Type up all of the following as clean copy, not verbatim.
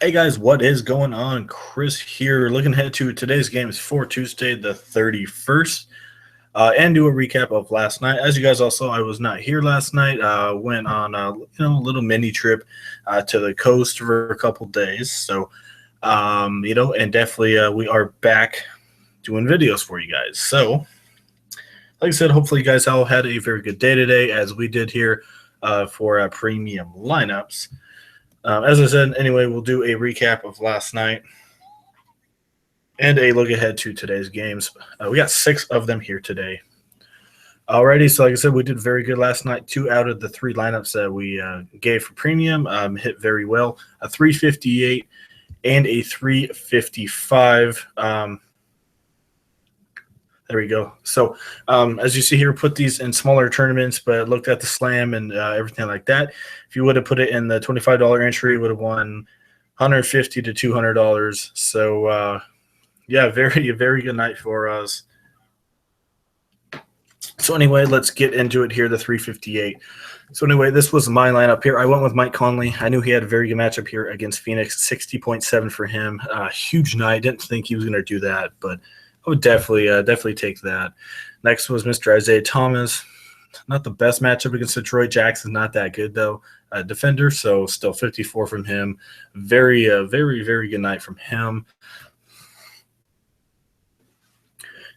Hey guys, what is going on? Chris here, looking ahead to today's games for Tuesday, the 31st, and do a recap of last night. As you guys all saw, I was not here last night. Went on a little mini trip to the coast for a couple days. So, and definitely we are back doing videos for you guys. So, like I said, hopefully you guys all had a very good day today, as we did here for premium lineups. As I said, anyway, we'll do a recap of last night and a look ahead to today's games. We got 6 of them here today. Alrighty, so like I said, we did very good last night. 2 out of the 3 lineups that we gave for premium hit very well. A 358 and a 355. There we go. So as you see here, put these in smaller tournaments, but looked at the slam and everything like that. If you would have put it in the $25 entry, you would have won $150 to $200. So yeah, very good night for us. So anyway, let's get into it here. The 358. So anyway, this was my lineup here. I went with Mike Conley. I knew he had a very good matchup here against Phoenix. 60.7 for him. Huge night. Didn't think he was going to do that, but I would definitely take that. Next was Mr. Isaiah Thomas. Not the best matchup against Detroit. Jackson's not that good, though. Defender, so still 54 from him. Very good night from him.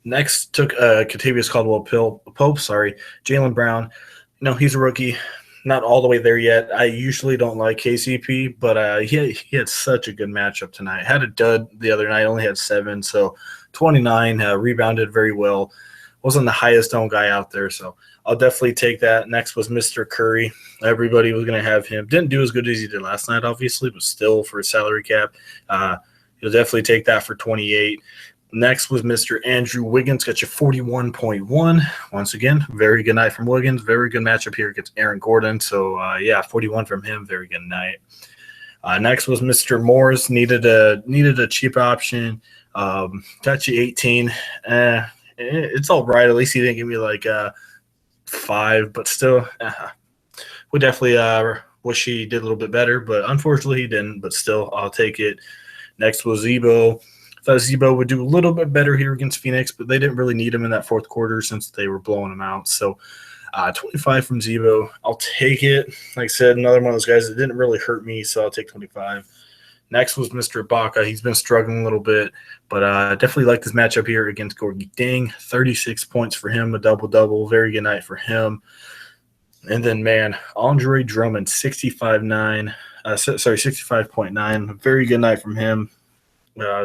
Next took Kentavious Caldwell-Pope. Jaylen Brown. He's a rookie. Not all the way there yet. I usually don't like KCP, but he had such a good matchup tonight. Had a dud the other night. Only had 7, so 29, rebounded very well. Wasn't the highest owned guy out there, so I'll definitely take that. Next was Mr. Curry. Everybody was going to have him. Didn't do as good as he did last night, obviously, but still for a salary cap, you'll definitely take that for 28. Next was Mr. Andrew Wiggins. Got you 41.1. Once again, very good night from Wiggins. Very good matchup here against Aaron Gordon. So, 41 from him. Very good night. Next was Mr. Morris. Needed a cheap option. Got you 18. It's all right. At least he didn't give me like 5, but still, we definitely wish he did a little bit better. But unfortunately, he didn't. But still, I'll take it. Next was Zebo. Thought Zebo would do a little bit better here against Phoenix, but they didn't really need him in that fourth quarter since they were blowing him out. So 25 from Zebo. I'll take it. Like I said, another one of those guys that didn't really hurt me, so I'll take 25. Next was Mr. Ibaka. He's been struggling a little bit, but definitely like this matchup here against Gorgie Ding. 36 points for him, a double-double. Very good night for him. And then, man, Andre Drummond, 65.9. Very good night from him.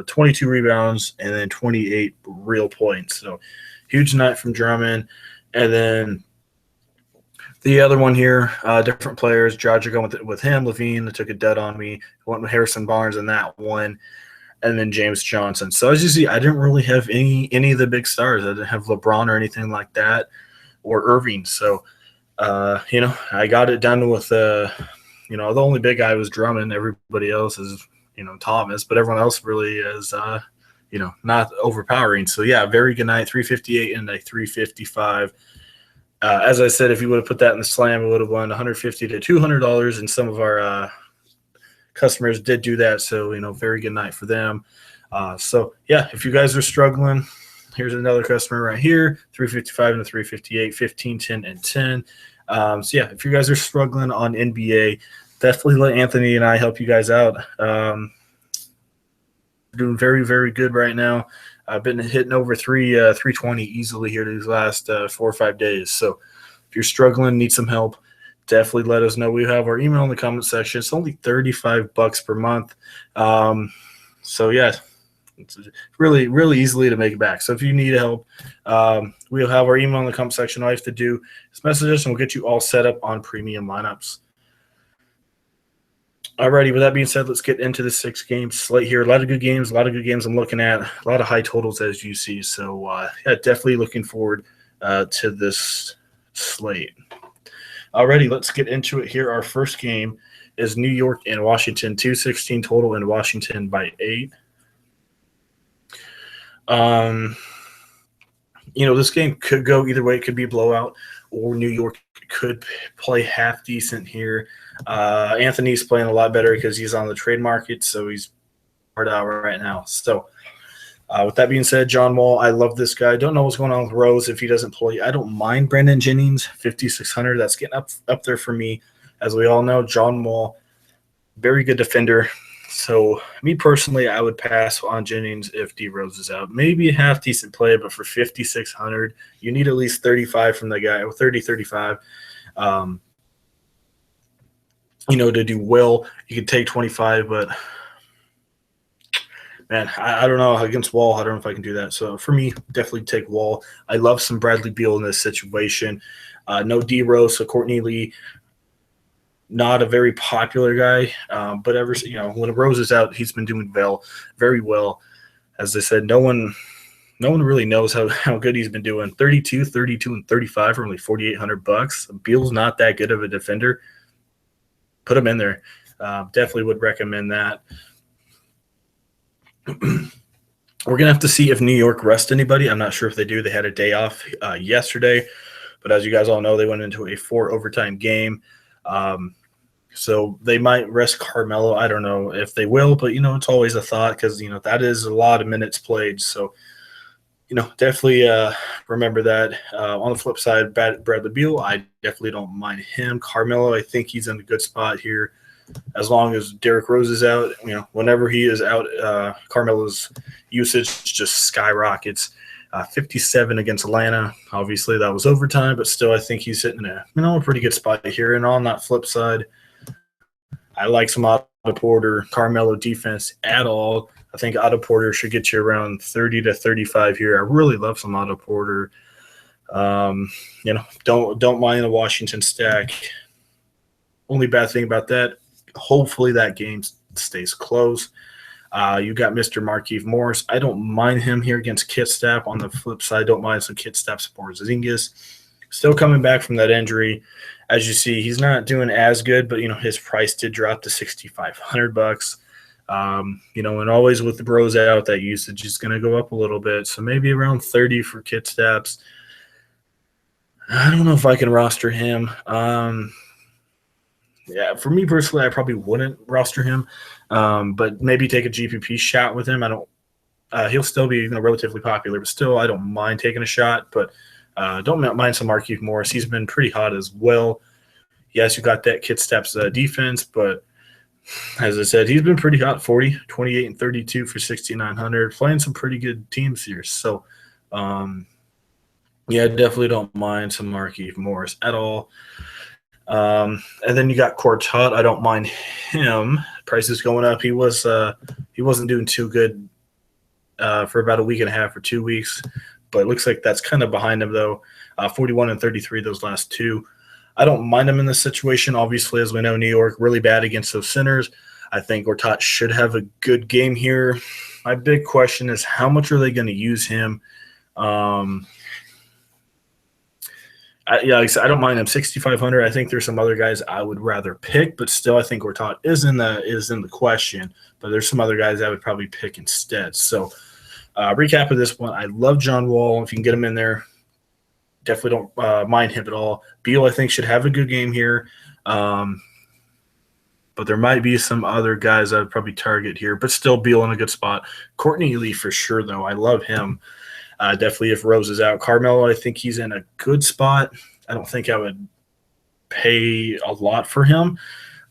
22 rebounds and then 28 real points. So huge night from Drummond. And then the other one here, different players. Judge going with him. Levine took a dud on me. Went with Harrison Barnes in that one. And then James Johnson. So as you see, I didn't really have any of the big stars. I didn't have LeBron or anything like that, or Irving. So, I got it done with, the only big guy was Drummond. Everybody else is – Thomas, but everyone else really is, not overpowering. So, yeah, very good night, 358 and a 355. As I said, if you would have put that in the slam, it would have won $150 to $200, and some of our customers did do that. So, very good night for them. If you guys are struggling, here's another customer right here, 355 and a 358, 15, 10, and 10. If you guys are struggling on NBA, definitely let Anthony and I help you guys out. Doing very good right now. I've been hitting over 320 easily here these last 4 or 5 days. So if you're struggling, need some help, definitely let us know. We have our email in the comment section. It's only $35 per month. It's really easily to make it back. So if you need help, we'll have our email in the comment section. All you have to do is message us, and we'll get you all set up on premium lineups. Alrighty, with that being said, let's get into the 6-game slate here. A lot of good games I'm looking at. A lot of high totals, as you see. So, definitely looking forward to this slate. Alrighty, let's get into it here. Our first game is New York and Washington, 216 total, and Washington by 8. This game could go either way. It could be a blowout, or New York could play half decent here. Anthony's playing a lot better because he's on the trade market, so he's hard out right now. So with that being said, John Wall, I love this guy. Don't know what's going on with Rose if he doesn't play. I don't mind Brandon Jennings, 5,600. That's getting up there for me. As we all know, John Wall, very good defender. So me personally, I would pass on Jennings if D Rose is out. Maybe a half decent play, but for 5,600, you need at least 35 from the guy, or 30, 35. To do well, you could take 25, but man, I don't know. Against Wall, I don't know if I can do that. So for me, definitely take Wall. I love some Bradley Beal in this situation. No D Rose, so Courtney Lee, not a very popular guy, but when Rose is out, he's been doing very well. As I said, no one really knows how good he's been doing. 32, and 35 for only $4,800. Beal's not that good of a defender. Put him in there. Definitely would recommend that. We're going to have to see if New York rests anybody. I'm not sure if they do. They had a day off yesterday, but as you guys all know, they went into a 4-overtime game. So they might rest Carmelo. I don't know if they will, but, it's always a thought because, that is a lot of minutes played. So, definitely remember that. On the flip side, Bradley Beal, I definitely don't mind him. Carmelo, I think he's in a good spot here. As long as Derrick Rose is out, whenever he is out, Carmelo's usage just skyrockets. 57 against Atlanta. Obviously, that was overtime, but still, I think he's sitting in a pretty good spot here. And on that flip side, I like some Otto Porter, Carmelo defense at all. I think Otto Porter should get you around 30 to 35 here. I really love some Otto Porter. Don't mind the Washington stack. Only bad thing about that, hopefully that game stays close. You got Mr. Markieff Morris. I don't mind him here against Kitstap. On the flip side, don't mind some Kitstap support. Porzingis still coming back from that injury. As you see, he's not doing as good, but his price did drop to $6,500. And always with the bros out, that usage is going to go up a little bit. So maybe around 30 for Kitstaps. I don't know if I can roster him. Yeah, for me personally, I probably wouldn't roster him, but maybe take a GPP shot with him. I don't. He'll still be relatively popular, but still, I don't mind taking a shot. But don't mind some Markieff Morris. He's been pretty hot as well. Yes, you got that Kitstap's defense, but as I said, he's been pretty hot. 40, 28, and 32 for 6,900. Playing some pretty good teams here. So, yeah, definitely don't mind some Markieff Morris at all. And then you got Quartot. I don't mind him. Price is going up. He wasn't doing too good for about a week and a half or 2 weeks, but it looks like that's kind of behind him though. 41 and 33 those last two. I don't mind him in this situation. Obviously, as we know, New York really bad against those centers. I think Gortat should have a good game here. My big question is how much are they going to use him? Like I said, I don't mind him. 6,500. I think there's some other guys I would rather pick, but still, I think Gortat is in the question. But there's some other guys I would probably pick instead. So, recap of this one: I love John Wall. If you can get him in there, definitely don't mind him at all. Beal, I think, should have a good game here. But there might be some other guys I would probably target here, but still Beal in a good spot. Courtney Lee for sure, though. I love him. Definitely if Rose is out. Carmelo, I think he's in a good spot. I don't think I would pay a lot for him.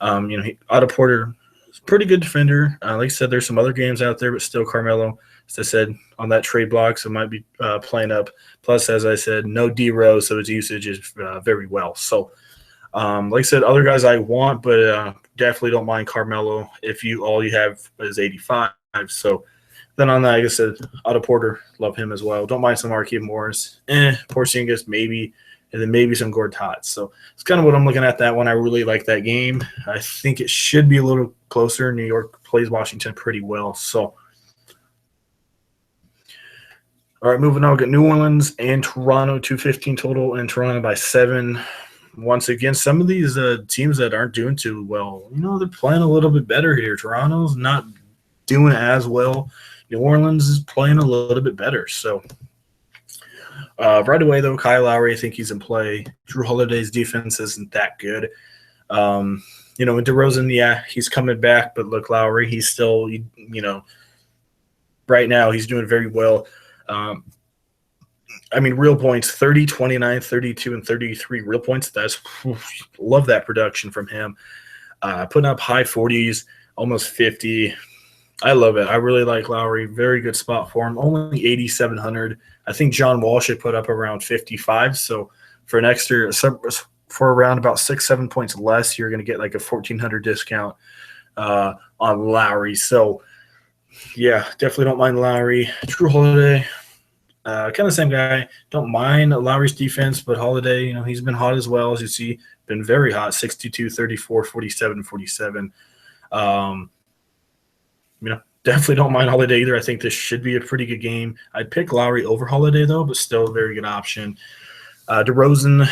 Otto Porter is a pretty good defender. Like I said, there's some other games out there, but still Carmelo, as I said, on that trade block, so might be playing up. Plus, as I said, no D Rose, so his usage is very well. So, like I said, other guys I want, but definitely don't mind Carmelo if all you have is 85. So then on that, like I said, Otto Porter, love him as well. Don't mind some Markieff Morris. Porzingis maybe, and then maybe some Gortat. So it's kind of what I'm looking at that one. I really like that game. I think it should be a little closer. New York plays Washington pretty well. So, all right, moving on. We got New Orleans and Toronto, 215 total, and Toronto by 7. Once again, some of these teams that aren't doing too well, they're playing a little bit better here. Toronto's not doing as well. New Orleans is playing a little bit better. So right away, though, Kyle Lowry, I think he's in play. Drew Holiday's defense isn't that good. And DeRozan, yeah, he's coming back, but look, Lowry, he's still, right now he's doing very well. Um, I mean, real points 30, 29, 32, and 33 real points. Love that production from him. Putting up high 40s, almost 50. I love it. I really like Lowry. Very good spot for him. Only 8,700. I think John Wall should put up around 55. So for an extra, for around about 6-7 points less, you're going to get like a 1,400 discount on Lowry. So yeah, definitely don't mind Lowry. Drew Holiday, kind of same guy. Don't mind Lowry's defense, but Holiday, he's been hot as well, as you see. Been very hot, 62, 34, 47, 47. Definitely don't mind Holiday either. I think this should be a pretty good game. I'd pick Lowry over Holiday, though, but still a very good option. DeRozan,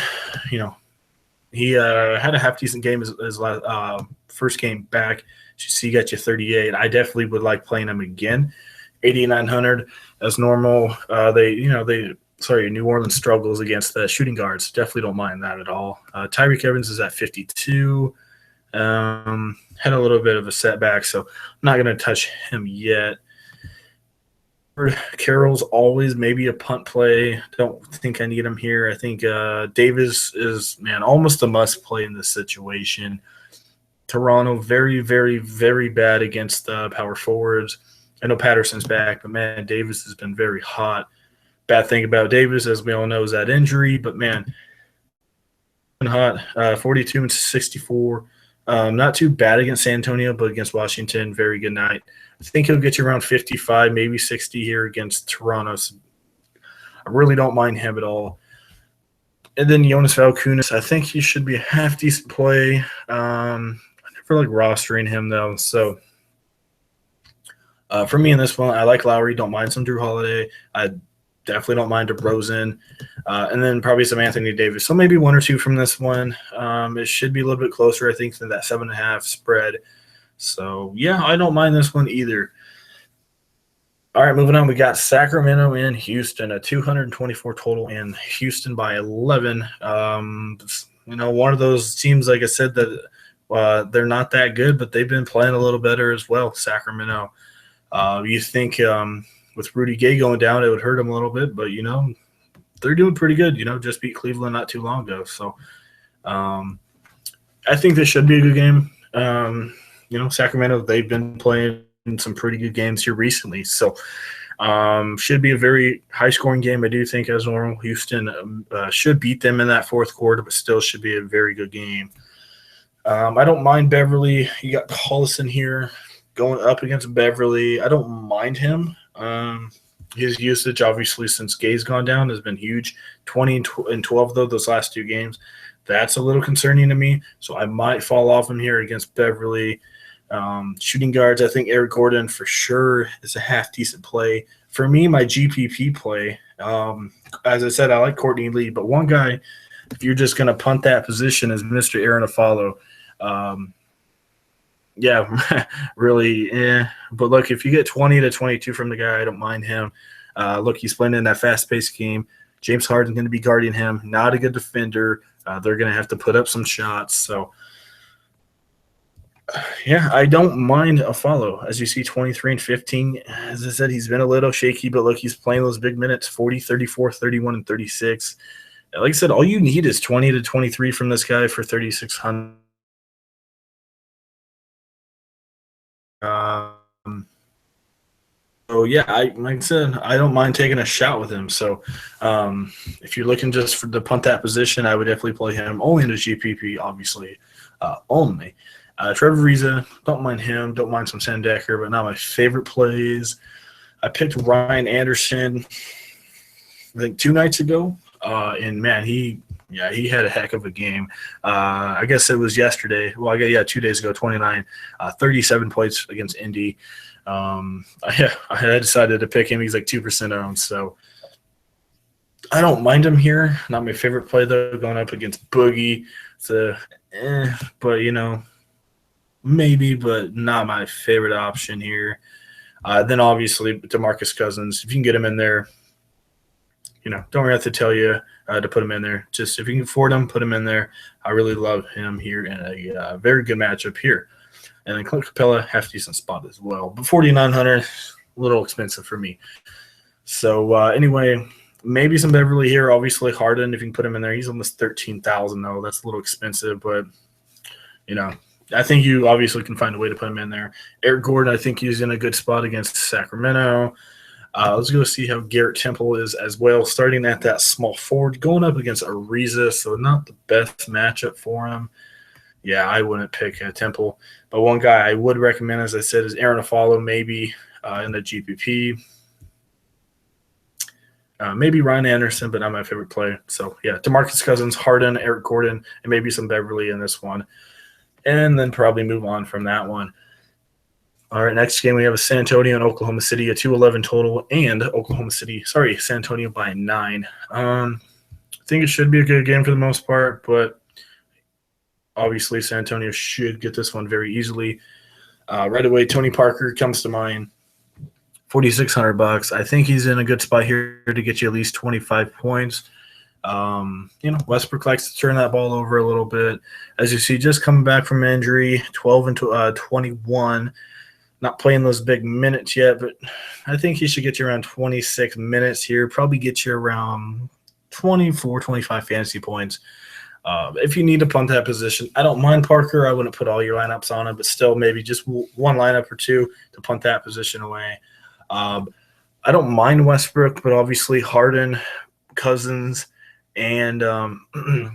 he had a half-decent game his last, first game back. He got you 38. I definitely would like playing him again. 8,900 as normal. New Orleans struggles against the shooting guards. Definitely don't mind that at all. Tyreek Evans is at 52. Had a little bit of a setback, so I'm not going to touch him yet. Carroll's always maybe a punt play. Don't think I need him here. I think Davis is, almost a must play in this situation. Toronto, very, very, very bad against power forwards. I know Patterson's back, but, man, Davis has been very hot. Bad thing about Davis, as we all know, is that injury. But, man, hot, 42 and 64. Not too bad against San Antonio, but against Washington, very good night. I think he'll get you around 55, maybe 60 here against Toronto. So I really don't mind him at all. And then Jonas Valanciunas, I think he should be a half-decent play. I never like rostering him, though. So for me in this one, I like Lowry. Don't mind some Drew Holiday. I definitely don't mind DeRozan. And then probably some Anthony Davis. So maybe one or two from this one. It should be a little bit closer, I think, than that 7.5 spread. So, yeah, I don't mind this one either. All right, moving on. We got Sacramento and Houston, a 224 total in Houston by 11. One of those teams, like I said, that they're not that good, but they've been playing a little better as well, Sacramento. You think with Rudy Gay going down, it would hurt them a little bit, but, they're doing pretty good. Just beat Cleveland not too long ago. So I think this should be a good game. Sacramento, they've been playing some pretty good games here recently. So should be a very high-scoring game, I do think, as normal. Houston should beat them in that fourth quarter, but still should be a very good game. I don't mind Beverly. You got Collison here going up against Beverly. I don't mind him. His usage, obviously, since Gay's gone down, has been huge. 20 and 12, though, those last two games. That's a little concerning to me, so I might fall off him here against Beverly. Shooting guards, I think Eric Gordon for sure is a half-decent play. For me, my GPP play, as I said, I like Courtney Lee, but one guy, if you're just going to punt that position, is Mr. Aaron Afalo. Yeah, really, But look, if you get 20 to 22 from the guy, I don't mind him. Look, he's playing in that fast-paced game. James Harden's going to be guarding him. Not a good defender. They're going to have to put up some shots. So, yeah, I don't mind a follow. As you see, 23 and 15. As I said, he's been a little shaky, but look, he's playing those big minutes, 40, 34, 31, and 36. Like I said, all you need is 20 to 23 from this guy for 3,600. So yeah, like I said, I don't mind taking a shot with him. So if you're looking just to punt that position, I would definitely play him only in the GPP, obviously, only. Trevor Ariza, don't mind him. Don't mind some Sam Decker, but not my favorite plays. I picked Ryan Anderson, I think 2 nights ago, and man, he had a heck of a game. I guess it was yesterday. Well, 2 days ago, 29, 37 points against Indy. I decided to pick him. He's like 2% owned, so I don't mind him here. Not my favorite play, though, going up against Boogie. So, but, maybe, but not my favorite option here. Then, obviously, DeMarcus Cousins, if you can get him in there, don't really have to tell you to put him in there. Just if you can afford him, put him in there. I really love him here in a very good matchup here. And then Clint Capella, half decent spot as well. But 4,900, a little expensive for me. So anyway, maybe some Beverly here. Obviously Harden, if you can put him in there, he's almost 13,000 though. That's a little expensive, but I think you obviously can find a way to put him in there. Eric Gordon, I think he's in a good spot against Sacramento. Let's go see how Garrett Temple is as well, starting at that small forward, going up against Ariza, so not the best matchup for him. Yeah, I wouldn't pick Temple. But one guy I would recommend, as I said, is Aaron Afalo, maybe in the GPP. Maybe Ryan Anderson, but not my favorite play. So, yeah, DeMarcus Cousins, Harden, Eric Gordon, and maybe some Beverly in this one. And then probably move on from that one. All right, next game we have a San Antonio and Oklahoma City, a 2-11 total, and San Antonio by 9. I think it should be a good game for the most part, but obviously San Antonio should get this one very easily. Right away, Tony Parker comes to mind. $4,600. I think he's in a good spot here to get you at least 25 points. Westbrook likes to turn that ball over a little bit. As you see, just coming back from injury, 12 and 21. Not playing those big minutes yet, but I think he should get you around 26 minutes here. Probably get you around 24, 25 fantasy points. If you need to punt that position, I don't mind Parker. I wouldn't put all your lineups on him, but still maybe just one lineup or two to punt that position away. I don't mind Westbrook, but obviously Harden, Cousins, and and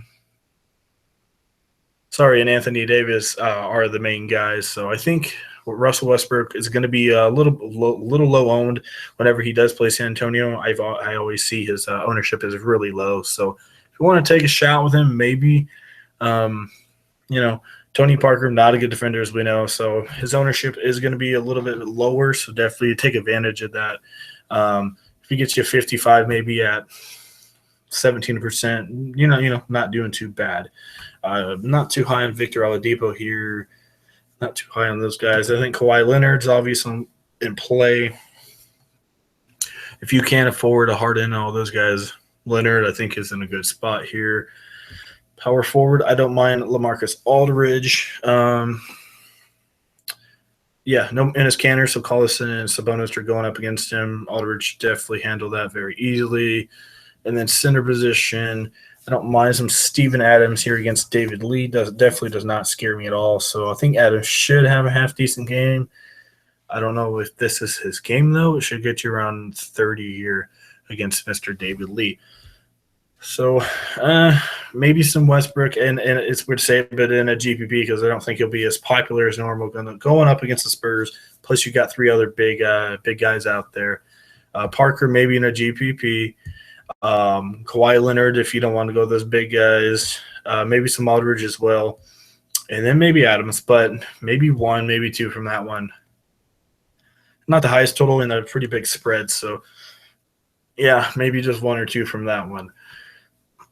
Anthony Davis are the main guys. So I think Russell Westbrook is going to be a little low owned whenever he does play San Antonio. I always see his ownership is really low. So if you want to take a shot with him, maybe, Tony Parker, not a good defender as we know. So his ownership is going to be a little bit lower. So definitely take advantage of that. If he gets you 55, maybe at 17%, not doing too bad. Not too high on Victor Oladipo here. Not too high on those guys. I think Kawhi Leonard's obviously in play. If you can't afford a Harden and all those guys, Leonard, I think, is in a good spot here. Power forward, I don't mind LaMarcus Aldridge. No Enes Kanter, so Collison and Sabonis are going up against him. Aldridge definitely handle that very easily. And then center position, I don't mind some Steven Adams here against David Lee. Definitely does not scare me at all. So I think Adams should have a half-decent game. I don't know if this is his game, though. It should get you around 30 here against Mr. David Lee. So maybe some Westbrook, and it's weird to say it, but in a GPP because I don't think he'll be as popular as normal going up against the Spurs. Plus, you got three other big guys out there. Parker maybe in a GPP. Kawhi Leonard if you don't want to go those big guys. Maybe some Aldridge as well. And then maybe Adams, but maybe one, maybe two from that one. Not the highest total in a pretty big spread. So, yeah, maybe just one or two from that one.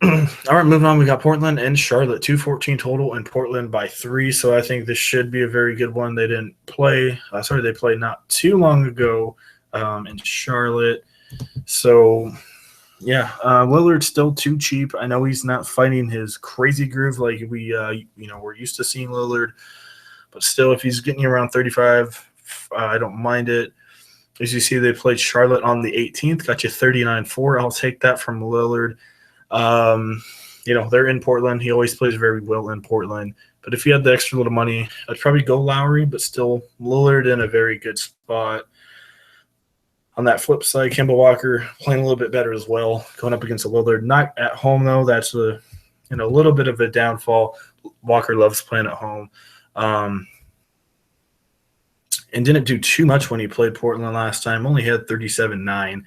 All right, moving on. We got Portland and Charlotte, 214 total, and Portland by 3. So I think this should be a very good one. They didn't play. They played not too long ago in Charlotte. So, yeah, Lillard's still too cheap. I know he's not fighting his crazy groove like we're used to seeing Lillard, but still, if he's getting you around 35, I don't mind it. As you see, they played Charlotte on the 18th, got you 39-4. I'll take that from Lillard. They're in Portland. He always plays very well in Portland. But if you had the extra little money, I'd probably go Lowry, but still Lillard in a very good spot. On that flip side, Kemba Walker playing a little bit better as well, going up against a Lillard. Not at home, though. That's a little bit of a downfall. Walker loves playing at home. And didn't do too much when he played Portland last time. Only had 37-9.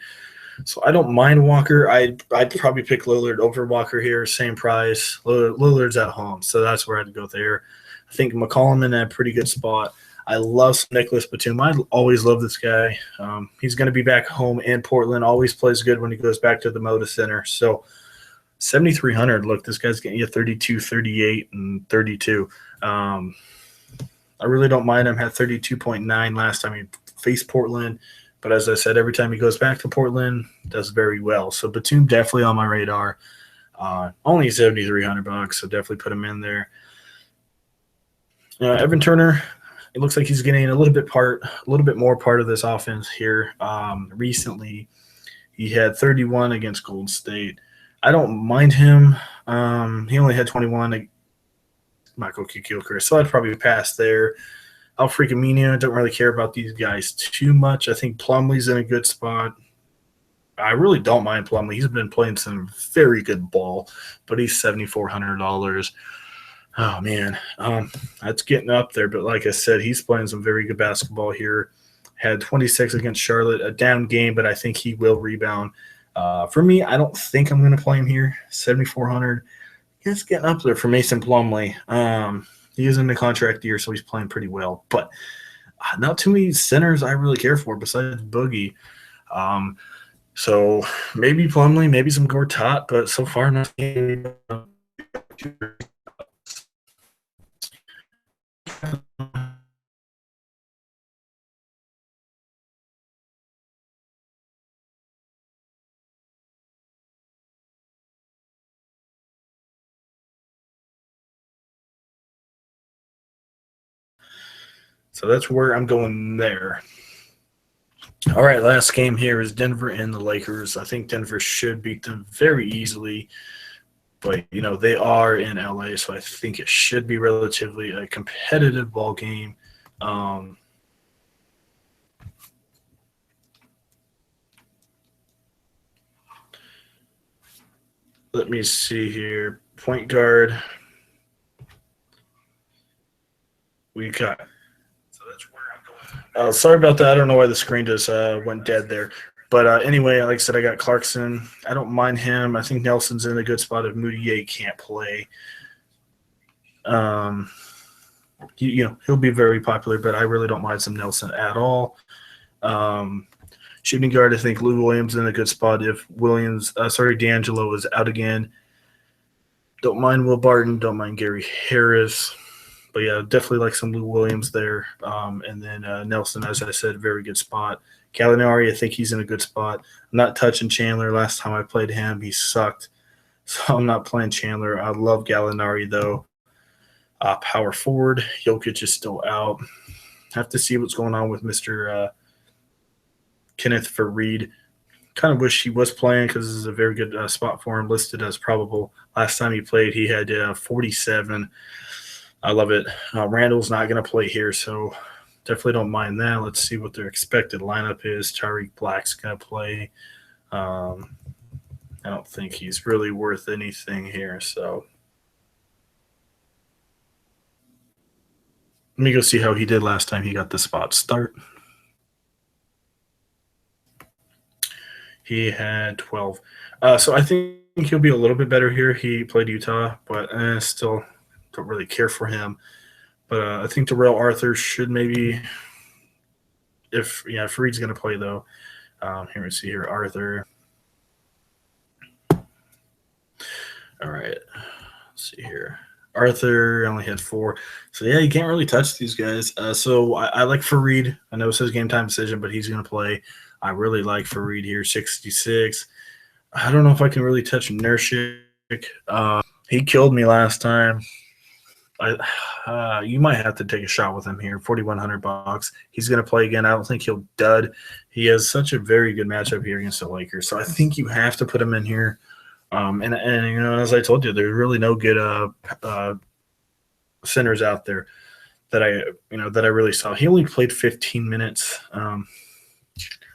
So I don't mind Walker. I'd probably pick Lillard over Walker here, same price. Lillard's at home, so that's where I'd go there. I think McCollum in a pretty good spot. I love Nicholas Batum. I always love this guy. He's going to be back home in Portland. Always plays good when he goes back to the Moda Center. So 7,300. Look, this guy's getting you 32, 38, and 32. I really don't mind him. Had 32.9 last time he faced Portland. But as I said, every time he goes back to Portland, does very well. So Batum definitely on my radar. Only $7,300, so definitely put him in there. Evan Turner, it looks like he's getting a little bit more part of this offense here. Recently, he had 31 against Golden State. I don't mind him. He only had 21 against Michael Kikilker, so I'd probably pass there. Alfred Camino, don't really care about these guys too much. I think Plumlee's in a good spot. I really don't mind Plumlee. He's been playing some very good ball, but he's $7,400. Oh man, that's getting up there. But like I said, he's playing some very good basketball here. Had 26 against Charlotte, a down game, but I think he will rebound. For me, I don't think I'm going to play him here. 7,400. He's getting up there for Mason Plumlee. He is in the contract year, so he's playing pretty well. But not too many centers I really care for besides Boogie. So maybe Plumlee, maybe some Gortat, but so far not. So that's where I'm going there. All right, last game here is Denver and the Lakers. I think Denver should beat them very easily, but they are in LA, so I think it should be relatively a competitive ball game. Let me see here. Point guard. We got. So that's where I'm going. Sorry about that. I don't know why the screen just went dead there. But anyway, like I said, I got Clarkson. I don't mind him. I think Nelson's in a good spot if Moutier can't play. He'll be very popular, but I really don't mind some Nelson at all. Shooting guard, I think Lou Williams in a good spot if D'Angelo is out again. Don't mind Will Barton. Don't mind Gary Harris. But yeah, definitely like some Lou Williams there. And then Nelson, as I said, very good spot. Gallinari, I think he's in a good spot. I'm not touching Chandler. Last time I played him, he sucked. So I'm not playing Chandler. I love Gallinari, though. Power forward, Jokic is still out. Have to see what's going on with Mr. Kenneth Faried. Kind of wish he was playing because this is a very good spot for him, listed as probable. Last time he played, he had 47. I love it. Randall's not going to play here, so definitely don't mind that. Let's see what their expected lineup is. Tariq Black's going to play. I don't think he's really worth anything here, so let me go see how he did last time he got the spot start. He had 12. So I think he'll be a little bit better here. He played Utah, but still don't really care for him. But I think Darrell Arthur should maybe, if Fareed's going to play, though. Here we see here, Arthur. All right. Let's see here. Arthur only had 4. So, yeah, you can't really touch these guys. So I like Faried. I know it says game time decision, but he's going to play. I really like Faried here, 66. I don't know if I can really touch Nurkic. He killed me last time. You might have to take a shot with him here. $4,100. He's going to play again. I don't think he'll dud. He has such a very good matchup here against the Lakers, so I think you have to put him in here. And as I told you, there's really no good centers out there that I really saw. He only played 15 minutes.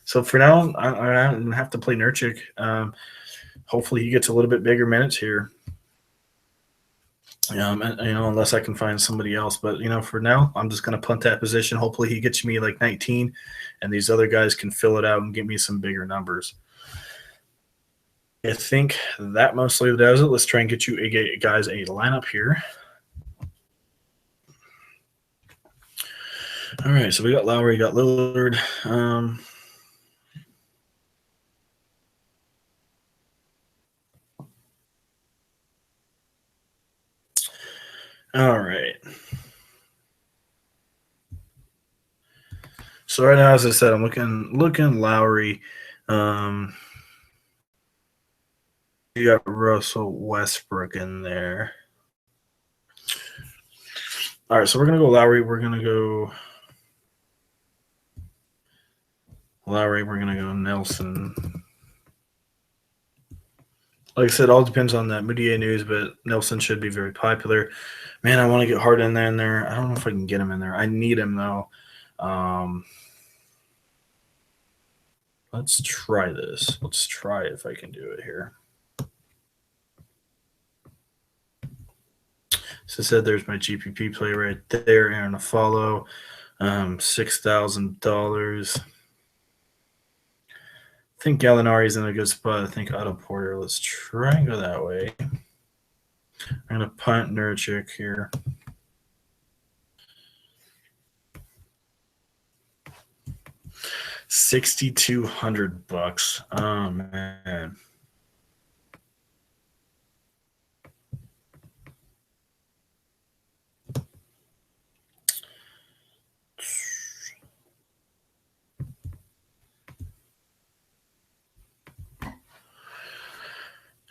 So for now, I don't have to play Nurkic. Hopefully, he gets a little bit bigger minutes here. Unless I can find somebody else. But, for now, I'm just going to punt that position. Hopefully he gets me like 19, and these other guys can fill it out and give me some bigger numbers. I think that mostly does it. Let's try and get you guys a lineup here. All right, so we got Lowry, got Lillard. All right. So right now, as I said, I'm looking Lowry. You got Russell Westbrook in there. All right, so we're gonna go Lowry. We're gonna go Lowry. We're gonna go Nelson. Like I said, all depends on that Moutier news, but Nelson should be very popular. Man, I want to get Harden in there. I don't know if I can get him in there. I need him though. Let's try this. Let's try if I can do it here. So I said there's my GPP play right there, and a follow. $6,000. I think Gallinari's in a good spot. I think Otto Porter. Let's try and go that way. I'm gonna punt Nurkic here. $6,200. Oh man.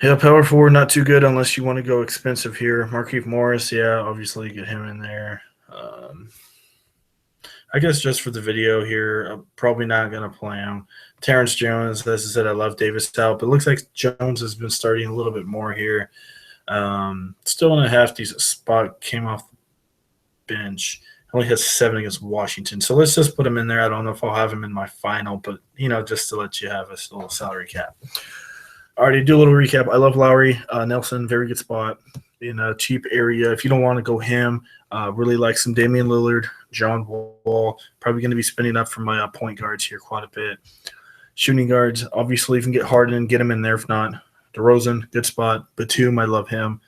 Yeah, power forward, not too good unless you want to go expensive here. Markieff Morris, yeah, obviously get him in there. I guess just for the video here, I'm probably not going to play him. Terrence Jones, as I said, I love Davis out, but it looks like Jones has been starting a little bit more here. Still in a half decent spot, came off the bench. Only has 7 against Washington. So let's just put him in there. I don't know if I'll have him in my final, but, just to let you have a little salary cap. All right, do a little recap. I love Lowry. Nelson, very good spot in a cheap area. If you don't want to go him, really like some Damian Lillard, John Wall. Probably going to be spending up for my point guards here quite a bit. Shooting guards, obviously, you can get Harden, get him in there. If not, DeRozan, good spot. Batum, I love him.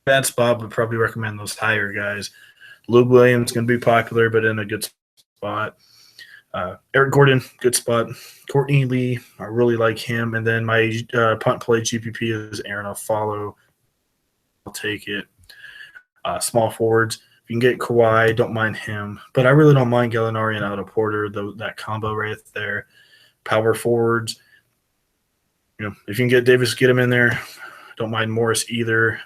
Bad spot, but probably recommend those higher guys. Lou Williams, going to be popular, but in a good spot. Eric Gordon, good spot. Courtney Lee, I really like him. And then my punt play GPP is Aaron. I'll follow. I'll take it. Small forwards, if you can get Kawhi, don't mind him. But I really don't mind Gallinari and Otto Porter, that combo right there. Power forwards, if you can get Davis, get him in there. Don't mind Morris either.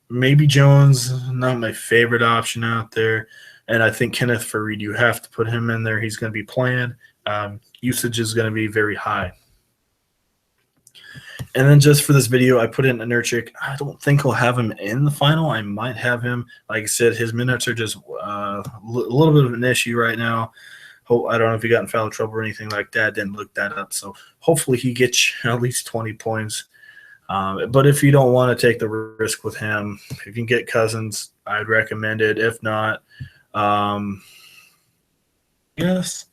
Maybe Jones, not my favorite option out there. And I think Kenneth Faried, you have to put him in there. He's going to be playing. Usage is going to be very high. And then just for this video, I put in a Nurkic. I don't think I'll have him in the final. I might have him. Like I said, his minutes are just a little bit of an issue right now. I don't know if he got in foul trouble or anything like that. Didn't look that up. So hopefully he gets at least 20 points. But if you don't want to take the risk with him, if you can get Cousins, I'd recommend it. If not, yes,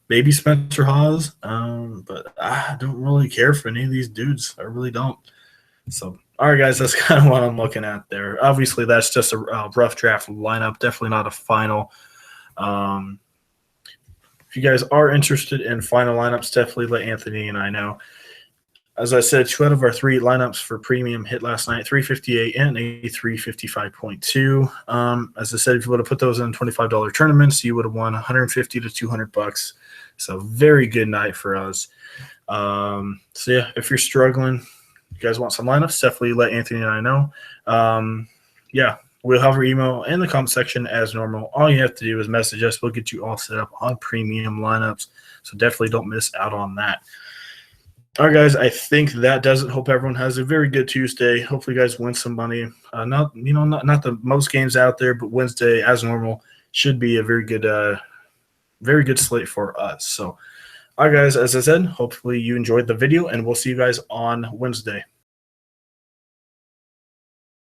maybe Spencer Hawes, but I don't really care for any of these dudes. I really don't. So, all right, guys, that's kind of what I'm looking at there. Obviously, that's just a rough draft lineup, definitely not a final. If you guys are interested in final lineups, definitely let Anthony and I know. As I said, 2 out of our 3 lineups for premium hit last night, 358 and a 355.2. As I said, if you would have put those in $25 tournaments, you would have won $150 to $200. So very good night for us. So yeah, if you're struggling, you guys want some lineups, definitely let Anthony and I know. Yeah, we'll have our email in the comment section as normal. All you have to do is message us. We'll get you all set up on premium lineups. So definitely don't miss out on that. All right, guys, I think that does it. Hope everyone has a very good Tuesday. Hopefully, you guys win some money. Not the most games out there, but Wednesday, as normal, should be a very good slate for us. So, all right, guys, as I said, hopefully you enjoyed the video, and we'll see you guys on Wednesday.